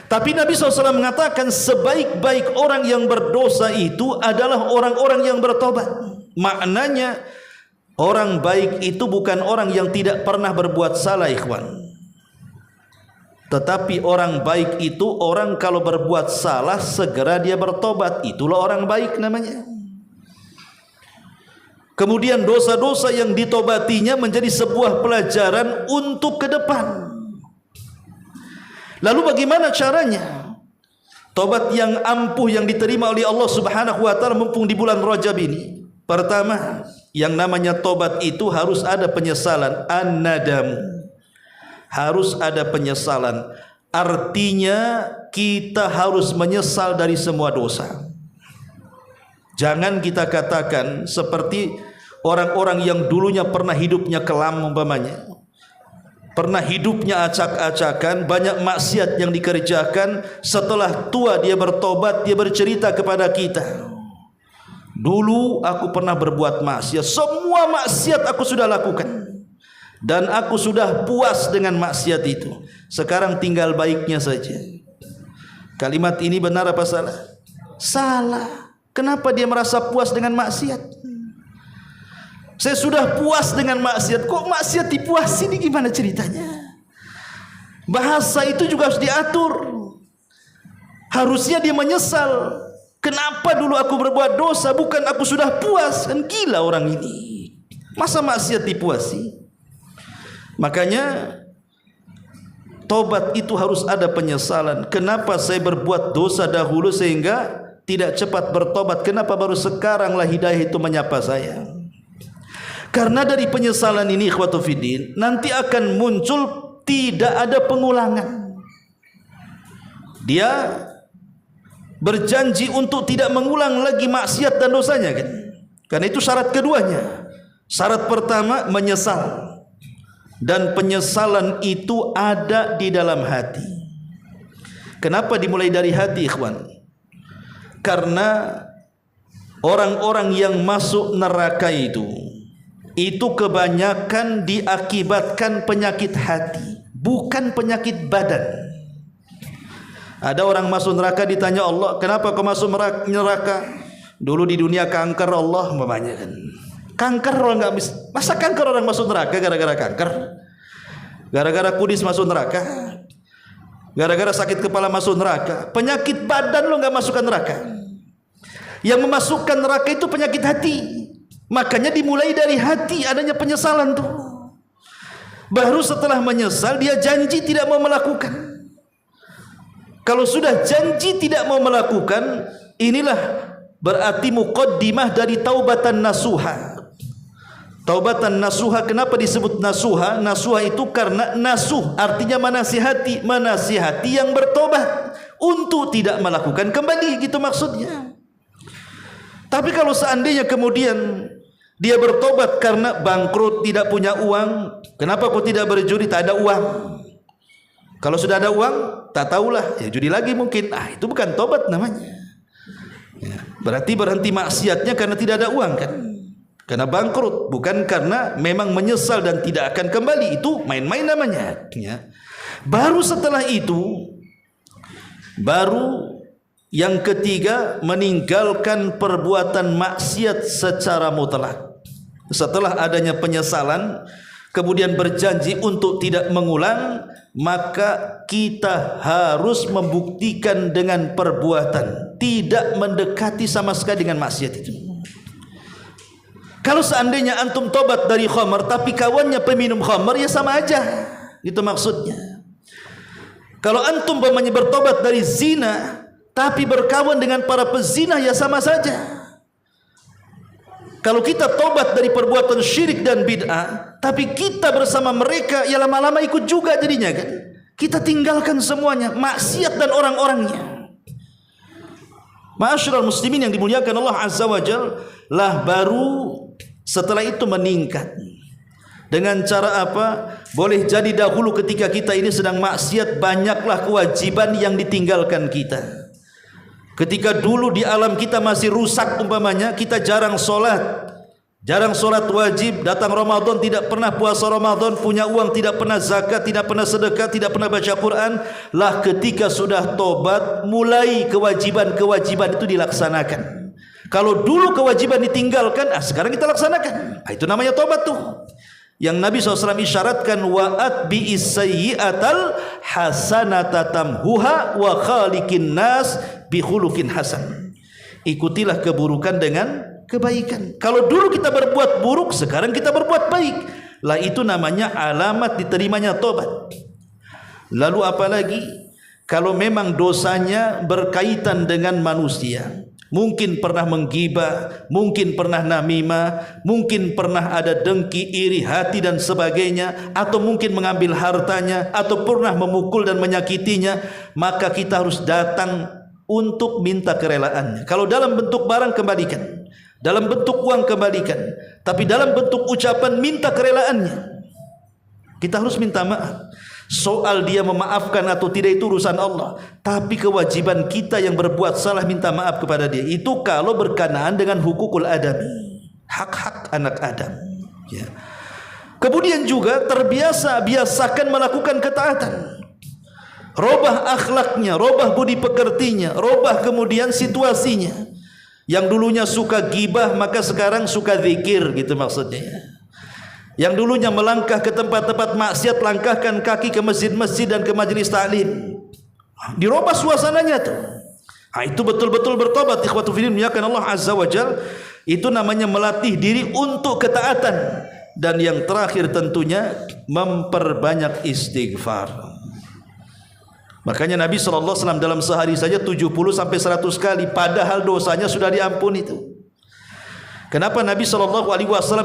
Tapi Nabi SAW mengatakan sebaik-baik orang yang berdosa itu adalah orang-orang yang bertobat. Maknanya orang baik itu bukan orang yang tidak pernah berbuat salah, ikhwan. Tetapi orang baik itu orang kalau berbuat salah segera dia bertobat. Itulah orang baik namanya. Kemudian dosa-dosa yang ditobatinya menjadi sebuah pelajaran untuk ke depan. Lalu bagaimana caranya? Tobat yang ampuh yang diterima oleh Allah Subhanahu wa taala mumpung di bulan Rajab ini. Pertama, yang namanya tobat itu harus ada penyesalan, an-nadam. Harus ada penyesalan. Artinya kita harus menyesal dari semua dosa. Jangan kita katakan seperti orang-orang yang dulunya pernah hidupnya kelam umpamanya. Pernah hidupnya acak-acakan, banyak maksiat yang dikerjakan. Setelah tua dia bertobat, dia bercerita kepada kita, dulu aku pernah berbuat maksiat, semua maksiat aku sudah lakukan, dan aku sudah puas dengan maksiat itu. Sekarang tinggal baiknya saja. Kalimat ini benar apa salah? Salah. Kenapa dia merasa puas dengan maksiat? Saya sudah puas dengan maksiat, kok maksiat dipuasi? Ini gimana ceritanya? Bahasa itu juga harus diatur. Harusnya dia menyesal. Kenapa dulu aku berbuat dosa? Bukan aku sudah puas. Kan gila orang ini. Masa maksiat dipuasi? Makanya tobat itu harus ada penyesalan. Kenapa saya berbuat dosa dahulu sehingga tidak cepat bertobat? Kenapa baru sekaranglah hidayah itu menyapa saya? Karena dari penyesalan ini, ikhwatu fiddin, nanti akan muncul tidak ada pengulangan. Dia berjanji untuk tidak mengulang lagi maksiat dan dosanya kan. Karena itu syarat keduanya. Syarat pertama menyesal, dan penyesalan itu ada di dalam hati. Kenapa dimulai dari hati, ikhwan? Karena orang-orang yang masuk neraka itu kebanyakan diakibatkan penyakit hati, bukan penyakit badan. Ada orang masuk neraka ditanya Allah, kenapa kau masuk neraka? Dulu di dunia kanker, Allah memangnya kan. Kanker orang nggak bisa. Masa kanker orang masuk neraka gara-gara kanker? Gara-gara kudis masuk neraka? Gara-gara sakit kepala masuk neraka? Penyakit badan lo nggak masukkan neraka. Yang memasukkan neraka itu penyakit hati. Makanya dimulai dari hati adanya penyesalan tuh. Baru setelah menyesal dia janji tidak mau melakukan. Kalau sudah janji tidak mau melakukan, inilah berarti muqaddimah dari taubatan nasuha. Taubatan nasuha, kenapa disebut nasuha? Nasuha itu karena nasuh artinya menasihati, menasihati yang bertobat untuk tidak melakukan kembali, gitu maksudnya. Tapi kalau seandainya kemudian dia bertobat karena bangkrut, tidak punya uang, kenapa kau tidak berjudi? Tak ada uang. Kalau sudah ada uang, tak tahulah, ya judi lagi mungkin. Itu bukan tobat namanya. Ya, berarti berhenti maksiatnya karena tidak ada uang kan? Karena bangkrut, bukan karena memang menyesal dan tidak akan kembali. Itu main-main namanya ya. Baru setelah itu, baru yang ketiga, meninggalkan perbuatan maksiat secara mutlak. Setelah adanya penyesalan, kemudian berjanji untuk tidak mengulang, maka kita harus membuktikan dengan perbuatan, tidak mendekati sama sekali dengan maksiat itu. Kalau seandainya antum tobat dari khamar tapi kawannya peminum khamar, ya sama aja, itu maksudnya. Kalau antum bertobat dari zina tapi berkawan dengan para pezina, ya sama saja. Kalau kita tobat dari perbuatan syirik dan bid'ah tapi kita bersama mereka, ya lama-lama ikut juga jadinya kan. Kita tinggalkan semuanya, maksiat dan orang-orangnya. Ma'asyiral muslimin yang dimuliakan Allah Azza wa Jalla, lah baru setelah itu meningkat. Dengan cara apa? Boleh jadi dahulu ketika kita ini sedang maksiat, banyaklah kewajiban yang ditinggalkan kita. Ketika dulu di alam kita masih rusak umpamanya, kita jarang sholat wajib, datang Ramadan tidak pernah puasa Ramadan, punya uang tidak pernah zakat, tidak pernah sedekah, tidak pernah baca Quran. Lah ketika sudah tobat, mulai kewajiban-kewajiban itu dilaksanakan. Kalau dulu kewajiban ditinggalkan, sekarang kita laksanakan. Itu namanya tobat tuh. Yang Nabi SAW isyaratkan, wa'at bi'is sayyi'atal hasanata tamhuha wa khaliqin nas bi khuluqin hasan. Ikutilah keburukan dengan kebaikan. Kalau dulu kita berbuat buruk, sekarang kita berbuat baik. Lah itu namanya alamat diterimanya tobat. Lalu apalagi kalau memang dosanya berkaitan dengan manusia. Mungkin pernah menggibah, mungkin pernah namimah, mungkin pernah ada dengki, iri hati dan sebagainya, atau mungkin mengambil hartanya, atau pernah memukul dan menyakitinya, maka kita harus datang untuk minta kerelaannya. Kalau dalam bentuk barang, kembalikan. Dalam bentuk uang, kembalikan. Tapi dalam bentuk ucapan, minta kerelaannya. Kita harus minta maaf. Soal dia memaafkan atau tidak itu urusan Allah, tapi kewajiban kita yang berbuat salah minta maaf kepada dia. Itu kalau berkenaan dengan hukukul adami, hak-hak anak Adam ya. Kemudian juga biasakan melakukan ketaatan. Robah akhlaknya, robah budi pekertinya, robah kemudian situasinya. Yang dulunya suka gibah, maka sekarang suka zikir, gitu maksudnya. Yang dulunya melangkah ke tempat-tempat maksiat, langkahkan kaki ke masjid-masjid dan ke majelis taklim. Dirubah suasananya tuh. Itu betul-betul bertobat, ikhwatu fillah muliakan Allah Azza wa Jalla. Itu namanya melatih diri untuk ketaatan. Dan yang terakhir tentunya memperbanyak istighfar. Makanya Nabi SAW dalam sehari saja 70 sampai 100 kali, padahal dosanya sudah diampuni itu. Kenapa Nabi SAW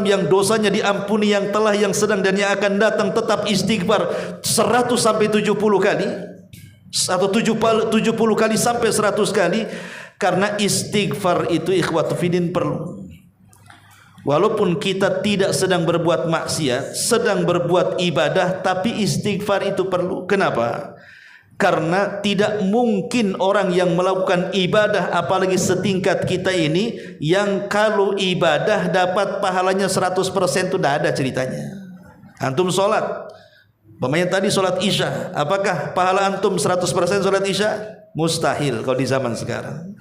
yang dosanya diampuni, yang telah, yang sedang dan yang akan datang tetap istighfar 100 sampai 70 kali atau 70 kali sampai 100 kali? Karena istighfar itu ikhwatu fiddin perlu. Walaupun kita tidak sedang berbuat maksiat, sedang berbuat ibadah, tapi istighfar itu perlu. Kenapa? Karena tidak mungkin orang yang melakukan ibadah, apalagi setingkat kita ini, yang kalau ibadah dapat pahalanya 100% itu tidak ada ceritanya. Antum sholat, pemain tadi sholat isya, apakah pahala antum 100% sholat isya? Mustahil kalau di zaman sekarang.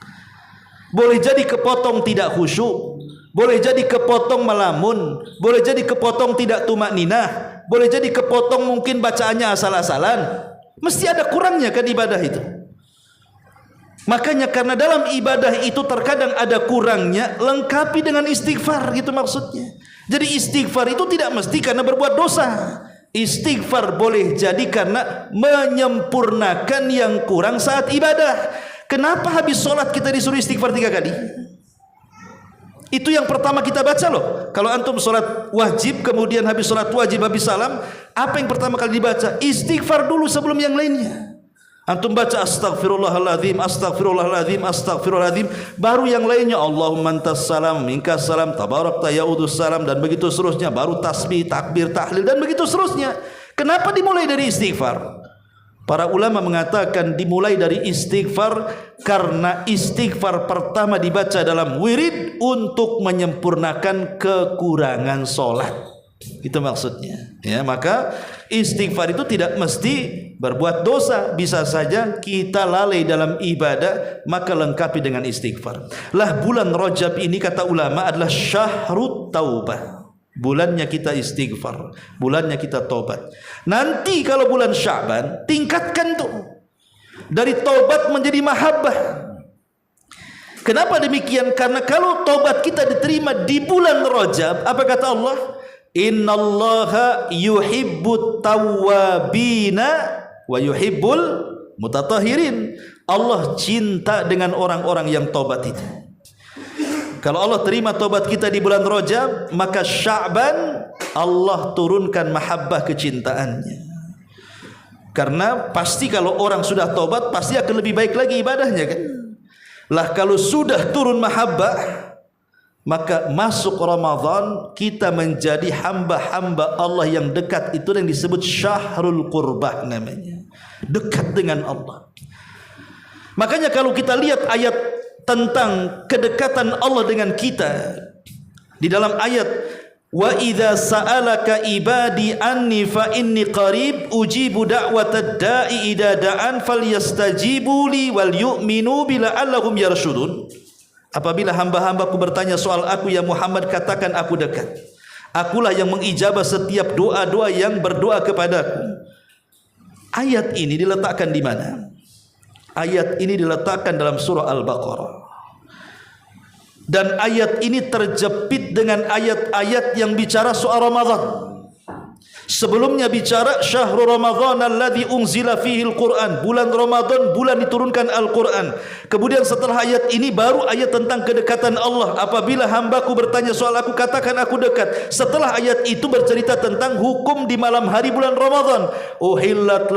Boleh jadi kepotong tidak khusyuk, boleh jadi kepotong melamun, boleh jadi kepotong tidak tumak ninah, boleh jadi kepotong mungkin bacaannya asal-asalan. Mesti ada kurangnya kan ibadah itu. Makanya karena dalam ibadah itu terkadang ada kurangnya, lengkapi dengan istighfar, gitu maksudnya. Jadi istighfar itu tidak mesti karena berbuat dosa. Istighfar boleh jadi karena menyempurnakan yang kurang saat ibadah. Kenapa habis sholat kita disuruh istighfar 3 kali? Itu yang pertama kita baca loh. Kalau antum sholat wajib, kemudian habis sholat wajib, habis salam, apa yang pertama kali dibaca? Istighfar dulu sebelum yang lainnya. Antum baca astagfirullahaladzim, astagfirullahaladzim, astagfirullahaladzim, baru yang lainnya Allahumma antas salam, minkas salam, tabarakta ya'udus salam, dan begitu seterusnya. Baru tasbih, takbir, tahlil, dan begitu seterusnya. Kenapa dimulai dari istighfar? Para ulama mengatakan dimulai dari istighfar karena istighfar pertama dibaca dalam wirid untuk menyempurnakan kekurangan solat. Itu maksudnya. Ya, maka istighfar itu tidak mesti berbuat dosa, bisa saja kita lalai dalam ibadah, maka lengkapi dengan istighfar. Lah bulan Rajab ini kata ulama adalah syahrut taubah. Bulannya kita istighfar, bulannya kita tobat. Nanti kalau bulan Sya'ban, tingkatkan tuh dari tobat menjadi mahabbah. Kenapa demikian? Karena kalau tobat kita diterima di bulan Rajab, apa kata Allah? Innallaha yuhibbut tawwabina wa yuhibbul mutatahhirin. Allah cinta dengan orang-orang yang tobat itu. Kalau Allah terima tobat kita di bulan Rajab, maka Sya'ban Allah turunkan mahabbah kecintaannya. Karena pasti kalau orang sudah tobat, pasti akan lebih baik lagi ibadahnya kan. Lah kalau sudah turun mahabbah, maka masuk Ramadan kita menjadi hamba-hamba Allah yang dekat. Itu yang disebut syahrul qurbah namanya, dekat dengan Allah. Makanya kalau kita lihat ayat tentang kedekatan Allah dengan kita di dalam ayat wa idza sa'alaka ibadi anni fa inni qarib ujibu da'watad da'i idza da'an falyastajibu li wal yu'minu bi la'allahum yarshudun. Apabila hamba-hambaku bertanya soal aku ya Muhammad, katakan aku dekat. Akulah yang mengijabah setiap doa-doa yang berdoa kepadaku. Ayat ini diletakkan di mana? Ayat ini diletakkan dalam surah Al-Baqarah. Dan ayat ini terjepit dengan ayat-ayat yang bicara soal Ramadan. Sebelumnya bicara syahrul Ramadan alladzi unzila fihil Quran, bulan Ramadan, bulan diturunkan Al-Quran. Kemudian setelah ayat ini baru ayat tentang kedekatan Allah. Apabila hambaku bertanya soal aku, katakan aku dekat. Setelah ayat itu bercerita tentang hukum di malam hari bulan Ramadan. Uhillat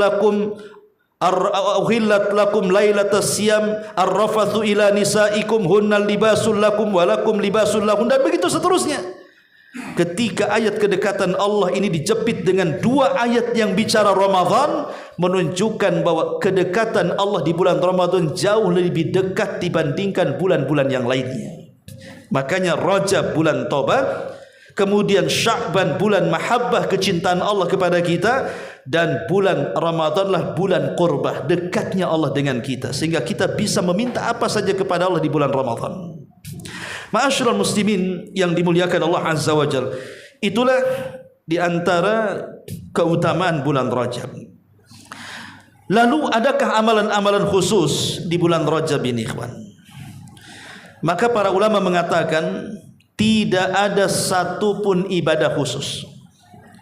lakum lailatas siyam arrafathu ila nisaikum hunnal libasul lakum walakum libasul lahun, dan begitu seterusnya. Ketika ayat kedekatan Allah ini dijepit dengan 2 ayat yang bicara Ramadan, menunjukkan bahwa kedekatan Allah di bulan Ramadan jauh lebih dekat dibandingkan bulan-bulan yang lainnya. Makanya Rajab bulan tobat, kemudian Sya'ban bulan mahabbah kecintaan Allah kepada kita, dan bulan Ramadanlah bulan qurbah, dekatnya Allah dengan kita, sehingga kita bisa meminta apa saja kepada Allah di bulan Ramadan. Ma'asyiral muslimin yang dimuliakan Allah Azza wa Jalla, itulah di antara keutamaan bulan Rajab. Lalu adakah amalan-amalan khusus di bulan Rajab ini, ikhwan? Maka para ulama mengatakan tidak ada satupun ibadah khusus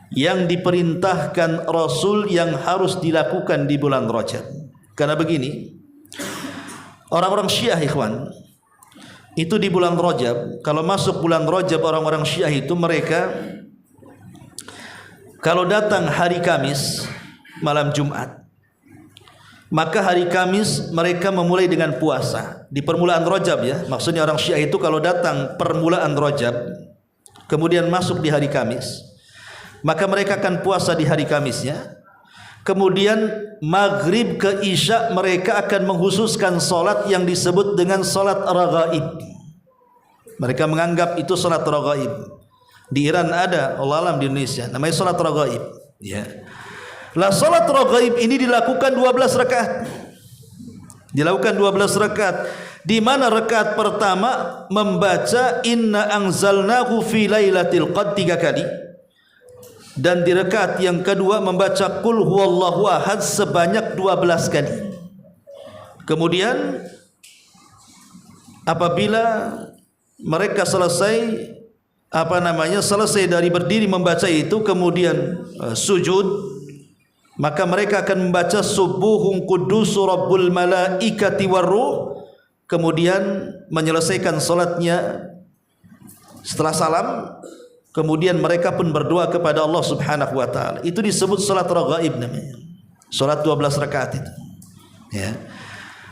yang diperintahkan Rasul yang harus dilakukan di bulan Rajab. Karena begini, orang-orang Syiah, ikhwan, itu di bulan Rajab. Kalau masuk bulan Rajab, orang-orang Syiah itu mereka kalau datang hari Kamis malam Jumat, maka hari Kamis mereka memulai dengan puasa di permulaan Rajab ya. Maksudnya orang Syiah itu kalau datang permulaan Rajab kemudian masuk di hari Kamis, maka mereka akan puasa di hari Kamisnya. Kemudian maghrib ke isya mereka akan menghususkan solat yang disebut dengan solat raghaib. Mereka menganggap itu solat raghaib. Di Iran ada, Allah alam di Indonesia, namanya solat raghaib. Ya. Lah solat raghaib ini dilakukan 12 rakaat. Dilakukan 12 rakaat. Di mana rakaat pertama membaca inna anzalnahu fi lailatul qadr 3 kali. Dan di rakaat yang kedua membaca qul huwallahu ahad sebanyak 12 kali. Kemudian apabila mereka selesai selesai dari berdiri membaca itu, kemudian sujud, maka mereka akan membaca subuhun quddus rabbul malaikati warruh, kemudian menyelesaikan salatnya setelah salam. Kemudian mereka pun berdoa kepada Allah Subhanahu wa taala. Itu disebut salat raghaib namanya. Salat 12 rakaat itu. Ya.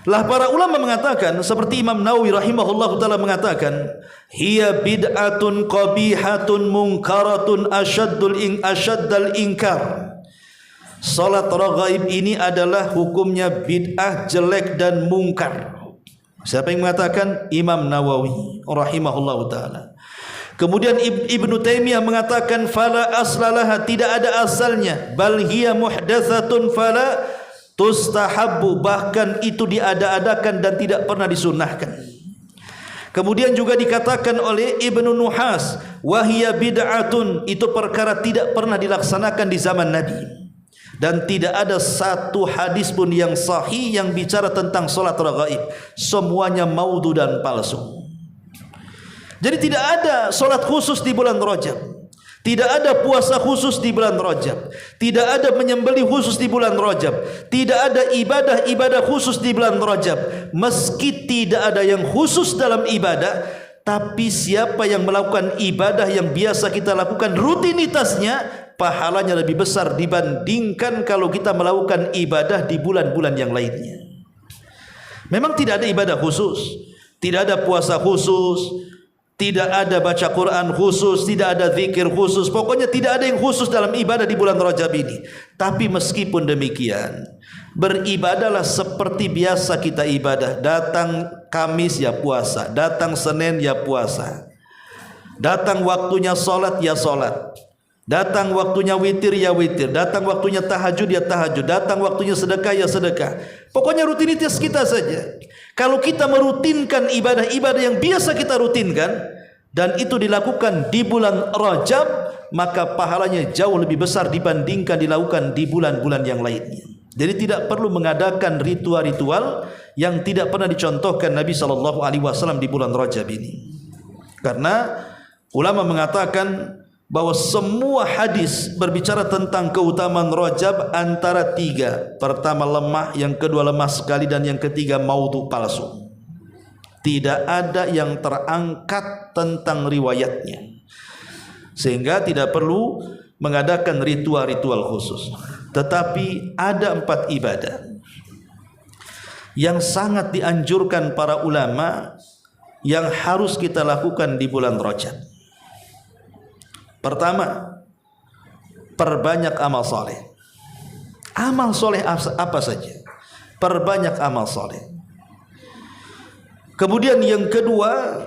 Lah para ulama mengatakan seperti Imam Nawawi rahimahullahu taala mengatakan, hiya bid'atun qabihatun munkaratun asyaddal inkar. Salat raghaib ini adalah hukumnya bid'ah, jelek dan mungkar. Siapa yang mengatakan? Imam Nawawi rahimahullahu taala. Kemudian Ibnu Taimiyah mengatakan fala aslalaha, tidak ada asalnya, bal hiya muhdatsatun fala tustahabbu, bahkan itu diada-adakan dan tidak pernah disunnahkan. Kemudian juga dikatakan oleh Ibnu Nuhas, wa hiya bid'atun, itu perkara tidak pernah dilaksanakan di zaman Nabi. Dan tidak ada satu hadis pun yang sahih yang bicara tentang salat raghaib. Semuanya maudhu dan palsu. Jadi tidak ada solat khusus di bulan Rajab, tidak ada puasa khusus di bulan Rajab, tidak ada menyembelih khusus di bulan Rajab, tidak ada ibadah-ibadah khusus di bulan Rajab. Meski tidak ada yang khusus dalam ibadah, tapi siapa yang melakukan ibadah yang biasa kita lakukan rutinitasnya, pahalanya lebih besar dibandingkan kalau kita melakukan ibadah di bulan-bulan yang lainnya. Memang tidak ada ibadah khusus, tidak ada puasa khusus, tidak ada baca Quran khusus, tidak ada zikir khusus, pokoknya tidak ada yang khusus dalam ibadah di bulan Rajab ini. Tapi meskipun demikian, beribadahlah seperti biasa kita ibadah. Datang Kamis ya puasa, datang Senin ya puasa, datang waktunya solat ya solat, datang waktunya witir ya witir, datang waktunya tahajud ya tahajud, datang waktunya sedekah ya sedekah. Pokoknya rutinitas kita saja. Kalau kita merutinkan ibadah-ibadah yang biasa kita rutinkan dan itu dilakukan di bulan Rajab, maka pahalanya jauh lebih besar dibandingkan dilakukan di bulan-bulan yang lainnya. Jadi tidak perlu mengadakan ritual-ritual yang tidak pernah dicontohkan Nabi SAW di bulan Rajab ini. Karena ulama mengatakan bahwa semua hadis berbicara tentang keutamaan Rajab antara 3. Pertama lemah, yang kedua lemah sekali, dan yang ketiga maudhu, palsu. Tidak ada yang terangkat tentang riwayatnya, sehingga tidak perlu mengadakan ritual-ritual khusus. Tetapi ada 4 ibadah yang sangat dianjurkan para ulama yang harus kita lakukan di bulan Rajab. Pertama, perbanyak amal soleh. Amal soleh apa saja? Perbanyak amal soleh. Kemudian yang kedua,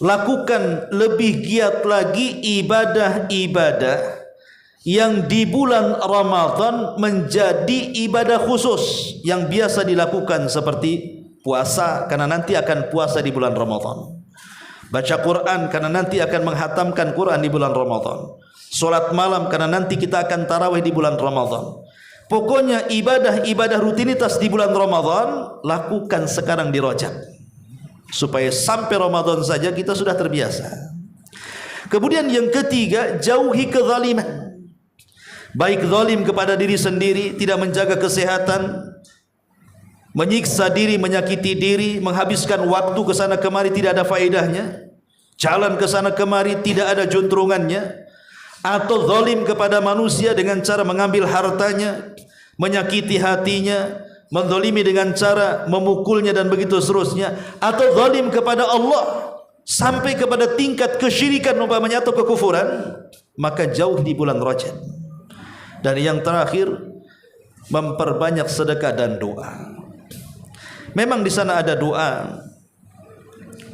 lakukan lebih giat lagi ibadah-ibadah yang di bulan Ramadan menjadi ibadah khusus yang biasa dilakukan, seperti puasa karena nanti akan puasa di bulan Ramadan. Baca Quran karena nanti akan menghatamkan Quran di bulan Ramadan. Salat malam karena nanti kita akan tarawih di bulan Ramadan. Pokoknya ibadah-ibadah rutinitas di bulan Ramadan lakukan sekarang di Rajab, supaya sampai Ramadan saja kita sudah terbiasa. Kemudian yang ketiga, jauhi kezaliman. Baik zalim kepada diri sendiri, tidak menjaga kesehatan, menyiksa diri, menyakiti diri, menghabiskan waktu ke sana kemari tidak ada faedahnya, jalan ke sana kemari tidak ada juntrungannya, atau zalim kepada manusia dengan cara mengambil hartanya, menyakiti hatinya, menzalimi dengan cara memukulnya dan begitu seterusnya, atau zalim kepada Allah sampai kepada tingkat kesyirikan umpamanya atau kekufuran, maka jauh di bulan Rajab. Dan yang terakhir, memperbanyak sedekah dan doa. Memang di sana ada doa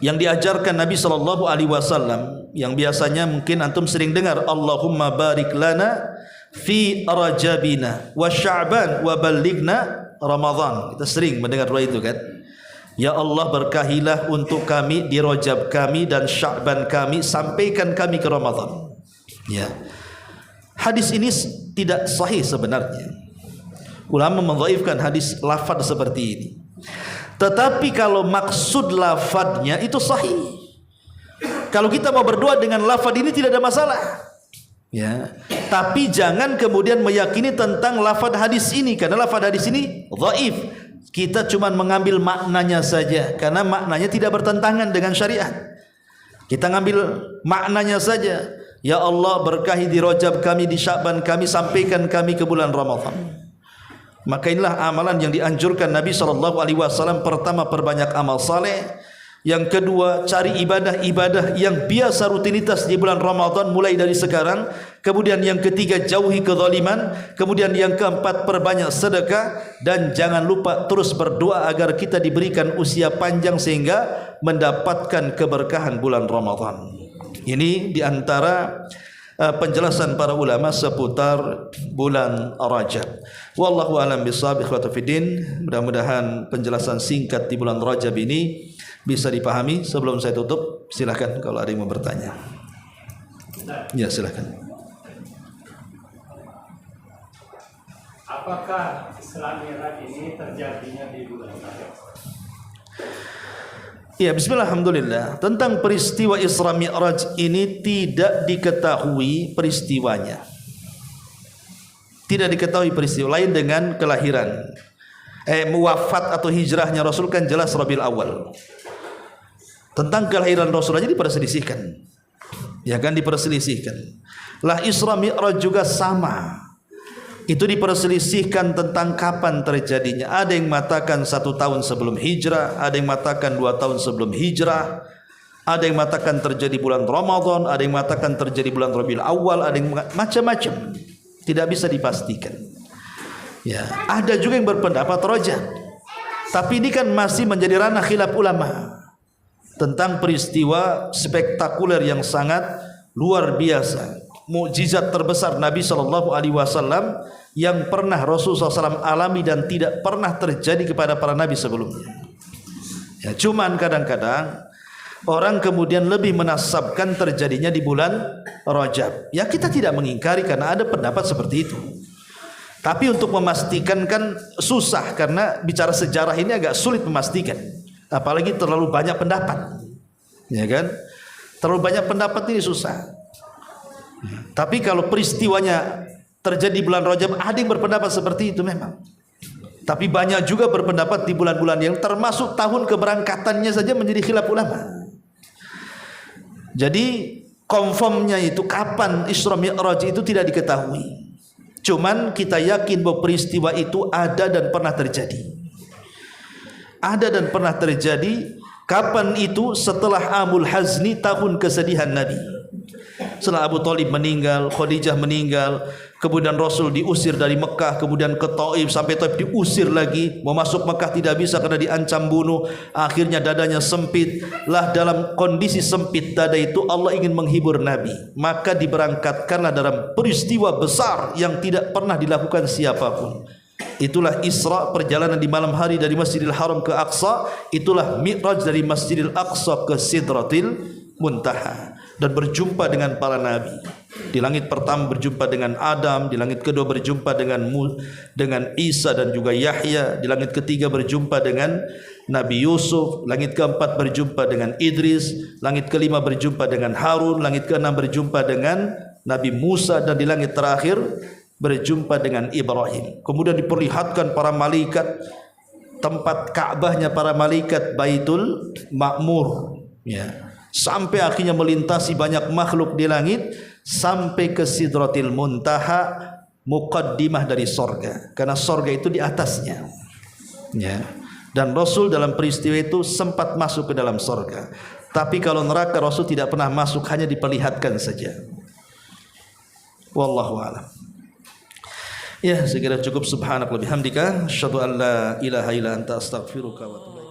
yang diajarkan Nabi sallallahu alaihi wasallam yang biasanya mungkin antum sering dengar, Allahumma barik lana fi rajabina wa sya'ban wa ballighna Ramadan. Kita sering mendengar doa itu kan? Ya Allah, berkahilah untuk kami di Rajab kami dan Sya'ban kami, sampaikan kami ke Ramadan. Ya. Hadis ini tidak sahih sebenarnya. Ulama mendhaifkan hadis lafaz seperti ini. Tetapi kalau maksud lafadznya itu sahih. Kalau kita mau berdoa dengan lafaz ini tidak ada masalah. Ya. Tapi jangan kemudian meyakini tentang lafaz hadis ini, karena lafaz hadis ini dhaif. Kita cuma mengambil maknanya saja, karena maknanya tidak bertentangan dengan syariat. Kita ngambil maknanya saja. Ya Allah, berkahi di Rajab kami, di Sya'ban kami, sampaikan kami ke bulan Ramadan. Maka inilah amalan yang dianjurkan Nabi SAW. Pertama, perbanyak amal saleh. Yang kedua, cari ibadah-ibadah yang biasa rutinitas di bulan Ramadan mulai dari sekarang. Kemudian yang ketiga, jauhi kezaliman. Kemudian yang keempat, perbanyak sedekah. Dan jangan lupa terus berdoa agar kita diberikan usia panjang sehingga mendapatkan keberkahan bulan Ramadan. Ini diantara penjelasan para ulama seputar bulan Rajab. Wallahu a'lam bishawab. Ikhwata fiddin, mudah-mudahan penjelasan singkat di bulan Rajab ini bisa dipahami. Sebelum saya tutup, silakan kalau ada yang mau bertanya. Ya, silakan. Apakah Isra Mi'raj ini terjadinya di bulan Rajab? Ya, bismillah, alhamdulillah. Tentang peristiwa Isra Mi'raj ini tidak diketahui peristiwanya. Tidak diketahui peristiwa lain dengan kelahiran. Wafat atau hijrahnya Rasul kan jelas Rabiul Awal. Tentang kelahiran Rasul aja diperselisihkan. Ya kan, diperselisihkan. Lah Isra Mi'raj juga sama. Itu diperselisihkan tentang kapan terjadinya. Ada yang mengatakan 1 tahun sebelum hijrah, ada yang mengatakan 2 tahun sebelum hijrah, ada yang mengatakan terjadi bulan Ramadan, ada yang mengatakan terjadi bulan Rabiul Awal, ada yang macam-macam. Tidak bisa dipastikan. Ya, ada juga yang berpendapat Rajab. Tapi ini kan masih menjadi ranah khilaf ulama tentang peristiwa spektakuler yang sangat luar biasa. Mukjizat terbesar Nabi SAW yang pernah Rasulullah SAW alami dan tidak pernah terjadi kepada para nabi sebelumnya. Ya, cuman kadang-kadang orang kemudian lebih menasabkan terjadinya di bulan Rajab. Ya, kita tidak mengingkari karena ada pendapat seperti itu. Tapi untuk memastikan kan susah, karena bicara sejarah ini agak sulit memastikan. Apalagi terlalu banyak pendapat. Ya kan? Terlalu banyak pendapat ini susah. Tapi kalau peristiwanya terjadi bulan Rajab, ada yang berpendapat seperti itu memang. Tapi banyak juga berpendapat di bulan-bulan yang termasuk tahun keberangkatannya saja menjadi khilaf ulama. Jadi confirmnya itu kapan Isra Mi'raj itu tidak diketahui. Cuman kita yakin bahwa peristiwa itu ada dan pernah terjadi. Ada dan pernah terjadi. Kapan itu? Setelah Amul Hazni, tahun kesedihan Nabi. Setelah Abu Thalib meninggal, Khadijah meninggal, kemudian Rasul diusir dari Mekah, kemudian ke Taif, sampai Taif diusir lagi, mau masuk Mekah tidak bisa karena diancam bunuh. Akhirnya dadanya sempit. Lah dalam kondisi sempit dada itu Allah ingin menghibur Nabi, maka diberangkatkanlah dalam peristiwa besar yang tidak pernah dilakukan siapapun. Itulah Isra, perjalanan di malam hari dari Masjidil Haram ke Aqsa. Itulah Mi'raj dari Masjidil Aqsa ke Sidratil Muntaha, dan berjumpa dengan para nabi. Di langit pertama berjumpa dengan Adam, di langit kedua berjumpa dengan Isa dan juga Yahya, di langit ketiga berjumpa dengan Nabi Yusuf, langit keempat berjumpa dengan Idris, langit kelima berjumpa dengan Harun, langit keenam berjumpa dengan Nabi Musa, dan di langit terakhir berjumpa dengan Ibrahim. Kemudian diperlihatkan para malaikat tempat Ka'bahnya para malaikat, Baitul Ma'mur, ya. Sampai akhirnya melintasi banyak makhluk di langit sampai ke Sidratil Muntaha, muqaddimah dari sorga, karena sorga itu di atasnya, ya. Dan Rasul dalam peristiwa itu sempat masuk ke dalam sorga, tapi kalau neraka Rasul tidak pernah masuk, hanya diperlihatkan saja. Wallahu a'lam. Ya, segera cukup. Subhanakallahumma bihamdika asyhadu an la ilaha illa anta astaghfiruka wa atubu ilaik.